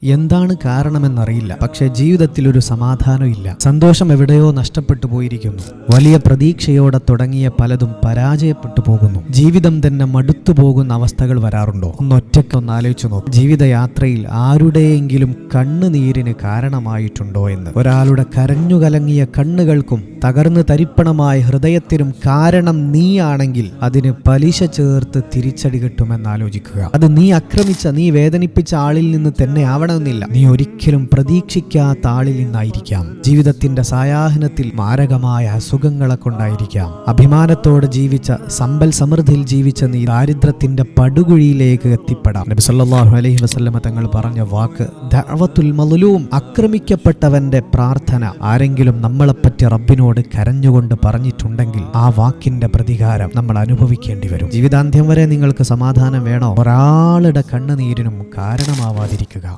എന്താണ് കാരണമെന്നറിയില്ല. പക്ഷെ ജീവിതത്തിൽ ഒരു സമാധാനമില്ല. സന്തോഷം എവിടെയോ നഷ്ടപ്പെട്ടു പോയിരിക്കുന്നു. വലിയ പ്രതീക്ഷയോടെ തുടങ്ങിയ പലതും പരാജയപ്പെട്ടു പോകുന്നു. ജീവിതം തന്നെ മടുത്തു പോകുന്ന അവസ്ഥകൾ വരാറുണ്ടോ? ഒന്നൊറ്റയ്ക്കൊന്ന് ആലോചിച്ചു നോക്കും. ജീവിതയാത്രയിൽ ആരുടെയെങ്കിലും കണ്ണുനീരിന് കാരണമായിട്ടുണ്ടോ എന്ന്. ഒരാളുടെ കരഞ്ഞു കലങ്ങിയ കണ്ണുകൾക്കും തകർന്നു തരിപ്പണമായ ഹൃദയത്തിനും കാരണം നീയാണെങ്കിൽ അതിന് പലിശ ചേർത്ത് തിരിച്ചടി കിട്ടുമെന്ന് ആലോചിക്കുക. അത് നീ ആക്രമിച്ച, നീ വേദനിപ്പിച്ച ആളിൽ നിന്ന് തന്നെ ആവണമെന്നില്ല. നീ ഒരിക്കലും പ്രതീക്ഷിക്കാത്ത ആളിൽ നിന്നായിരിക്കാം. ജീവിതത്തിന്റെ സായാഹ്നത്തിൽ മാരകമായ അസുഖങ്ങളെ കൊണ്ടായിരിക്കാം. അഭിമാനത്തോടെ ജീവിച്ച, സമ്പൽ സമൃദ്ധിയിൽ ജീവിച്ച നീ ദാരിദ്ര്യത്തിന്റെ പടുകുഴിയിലേക്ക് എത്തിപ്പെടാം. നബി സല്ലല്ലാഹു അലൈഹി വസല്ലമ തങ്ങൾ പറഞ്ഞ വാക്ക് ദഅവത്തുൽ മദ്ലൂം, ആക്രമിക്കപ്പെട്ടവന്റെ പ്രാർത്ഥന. ആരെങ്കിലും നമ്മളെപ്പറ്റി റബ്ബിനോട് കരഞ്ഞുകൊണ്ട് പറഞ്ഞിട്ടുണ്ടെങ്കിൽ ആ വാക്കിന്റെ പ്രതികാരം നമ്മൾ അനുഭവിക്കേണ്ടി വരും. ജീവിതാന്ത്യം വരെ നിങ്ങൾക്ക് സമാധാനം വേണോ? ഒരാളുടെ കണ്ണുനീരിനും കാരണമാവാതിരിക്കുക.